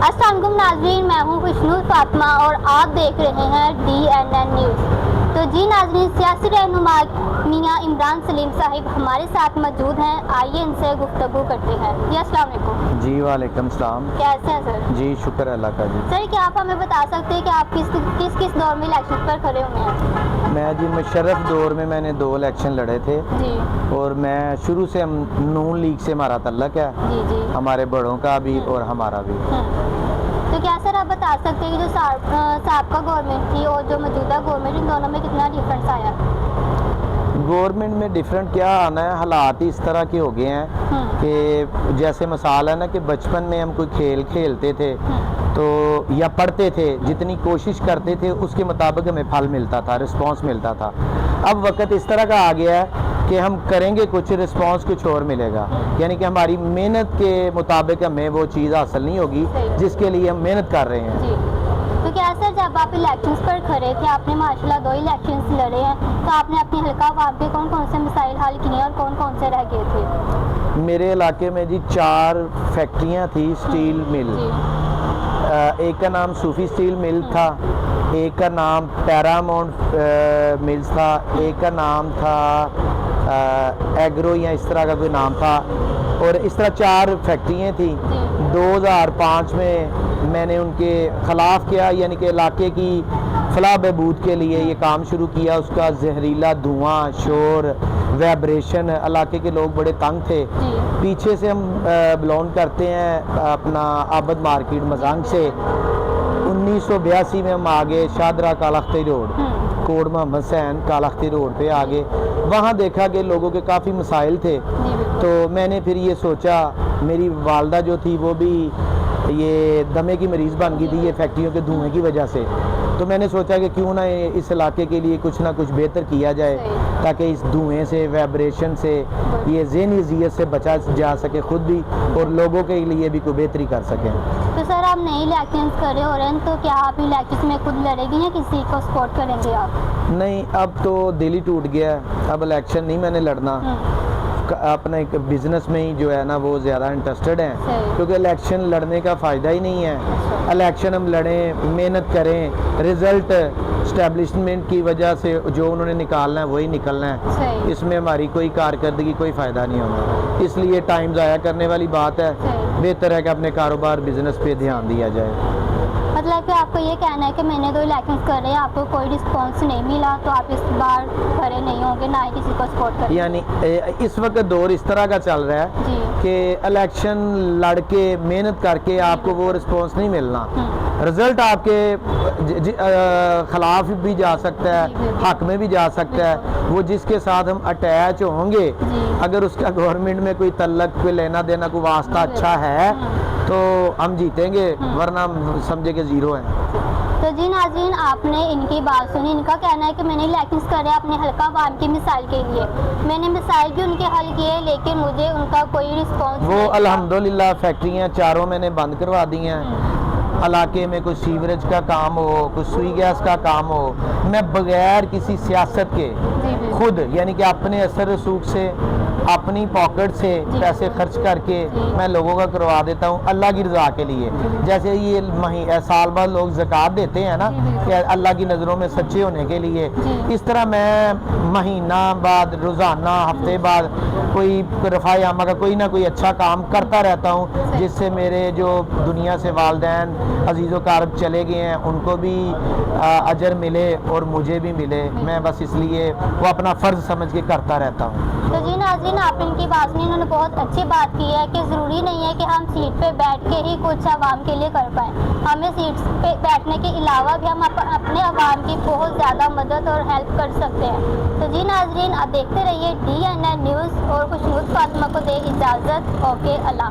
अस्सलाम वालेकुम नाज़रीन, मैं हूँ खुशनूर फातिमा और आप देख रहे हैं DNN न्यूज़। तो जी नाज़रीन, सियासी रहनुमा मियाँ इमरान सलीम साहिब हमारे साथ मौजूद हैं। आइए इनसे गुफ्तगू करते हैं। जी अस्सलाम वालेकुम। जी वालेकुम सलाम। कैसे हैं सर? जी शुक्र अल्लाह का। जी सर, क्या आप हमें बता सकते हैं कि आप किस दौर में इलेक्शन पर खड़े हुए हैं? मैं जी मुशर्रफ दौर में मैंने 2 इलेक्शन लड़े थे जी और मैं शुरू से हम नून लीग से हमारा तल्लक है, जी जी। हमारे बड़ों का भी और हमारा भी। तो क्या सर आप बता सकते हैं कि जो साबका गवर्नमेंट थी और जो मौजूदा गवर्नमेंट, इन दोनों में कितना डिफरेंस आया? गवर्नमेंट में डिफरेंट क्या आना है, हालात ही इस तरह के हो गए हैं कि जैसे मिसाल है ना कि बचपन में हम कोई खेल खेलते थे तो या पढ़ते थे, जितनी कोशिश करते थे उसके मुताबिक हमें फल मिलता था, रिस्पांस मिलता था। अब वक्त इस तरह का आ गया है कि हम करेंगे कुछ, रिस्पांस कुछ और मिलेगा, यानी कि हमारी मेहनत के मुताबिक हमें वो चीज़ हासिल नहीं होगी जिसके लिए हम मेहनत कर रहे हैं। जी। तो क्या सर, जब आप इलेक्शंस पर खड़े थे, आपने माशाल्लाह 2 इलेक्शंस लड़े हैं, तो आपने अपनी हल्का अवाम के कौन कौन से मसाइल हल किए और कौन कौन से रह गए थे? मेरे इलाके में जी 4 फैक्ट्रियाँ थी स्टील मिल। एक का नाम सूफी स्टील मिल था, एक का नाम पैरामाउंट मिल्स था, एक का नाम था एग्रो या इस तरह का कोई नाम था, और इस तरह 4 फैक्ट्रियाँ थी। 2005 में मैंने उनके ख़िलाफ़ किया, यानी कि इलाके की फलाह बहबूद के लिए ये काम शुरू किया। उसका जहरीला धुआं, शोर, वाइब्रेशन, इलाके के लोग बड़े तंग थे। पीछे से हम बिलोंग करते हैं अपना आबद मार्केट मजांग से। 1982 में हम आगे शादरा कालाख्ती रोड, कोड मोहम्मद हुसैन कालाख्ती रोड पे आगे, वहाँ देखा कि लोगों के काफ़ी मसाइल थे। तो मैंने फिर ये सोचा, मेरी वालदा जो थी वो भी ये दमे की मरीज़ बन गई थी ये फैक्ट्रियों के धुएँ की वजह से। तो मैंने सोचा कि क्यों ना इस इलाके के लिए कुछ ना कुछ बेहतर किया जाए, ताकि इस धुएँ से, वाइब्रेशन से, ये ज़हनी अज़ियत से बचा जा सके खुद भी और लोगों के लिए भी कोई बेहतरी कर सकें। तो सर, आप नए इलेक्शन खड़े हो रहे हैं, तो क्या आप इलेक्शन में खुद लड़ेंगे या किसी को सपोर्ट करेंगे आप? नहीं, अब तो दिल ही टूट गया, अब इलेक्शन नहीं मैंने लड़ना। अपना एक बिज़नेस में ही जो है ना वो ज़्यादा इंटरेस्टेड हैं, क्योंकि इलेक्शन लड़ने का फ़ायदा ही नहीं है। इलेक्शन हम लड़ें, मेहनत करें, रिज़ल्ट इस्टेब्लिशमेंट की वजह से जो उन्होंने निकालना है वही निकलना है, इसमें हमारी कोई कारकर्दगी, कोई फ़ायदा नहीं होना। इसलिए टाइम ज़ाया करने वाली बात है। बेहतर है कि अपने कारोबार बिज़नेस पे ध्यान दिया जाए। मतलब कि आपको ये कहना है कि मैंने 2 इलेक्शन करे, आपको कोई रिस्पांस नहीं मिला, तो आप इस बार खड़े नहीं होंगे, ना ही किसी को सपोर्ट करेंगे? यानी इस वक्त दौर इस तरह का चल रहा है कि इलेक्शन लड़के मेहनत करके आपको वो रिस्पांस नहीं मिलना। रिजल्ट आपके खिलाफ भी जा सकता है, हक में भी जा सकता है। वो जिसके साथ हम अटैच होंगे, अगर उसका गवर्नमेंट में कोई तल्लक, कोई लेना देना, कोई वास्ता अच्छा है तो हम जीतेंगे, वरना समझे कि ज़ीरो हैं। तो जी नाज़रीन, आपने इनकी बात सुनी। इनका कहना है कि मैंने इलेक्शंस करे अपने हल्का अवाम की मिसाइल के लिए, मैंने मिसाइल भी उनके हल किए, लेकिन मुझे उनका कोई रिस्पांस वो अल्हम्दुलिल्लाह फैक्ट्रियाँ 4 मैंने बंद करवा दी हैं। इलाके में कोई सीवरेज का काम हो, कोई सुई गैस का काम हो, मैं बगैर किसी सियासत के खुद, यानी कि अपने असर रसूख से, अपनी पॉकेट से पैसे खर्च करके मैं लोगों का करवा देता हूँ अल्लाह की रज़ा के लिए। जैसे ये साल बाद लोग ज़कात देते हैं ना कि अल्लाह की नज़रों में सच्चे होने के लिए, इस तरह मैं महीना बाद, रोज़ाना, हफ्ते बाद कोई रफ़ाए आमा का कोई ना कोई अच्छा काम करता रहता हूँ, जिससे मेरे जो दुनिया से वालदैन अजीज़ो कारब चले गए हैं उनको भी अजर मिले और मुझे भी मिले। मैं बस इसलिए वो अपना फ़र्ज़ समझ के करता रहता हूँ। तो जी नाज़रीन, आप इनकी बात सुनी, इन्होंने बहुत अच्छी बात की है कि ज़रूरी नहीं है कि हम सीट पे बैठ के ही कुछ आवाम के लिए कर पाएँ। हमें सीट पे बैठने के अलावा भी हम अपने आवाम की बहुत ज़्यादा मदद और हेल्प कर सकते हैं। तो जी नाज़रीन, आप देखते रहिए DNN न्यूज़ और खुशनूर फातिमा को दे इजाज़त। ओके, अल्लाह।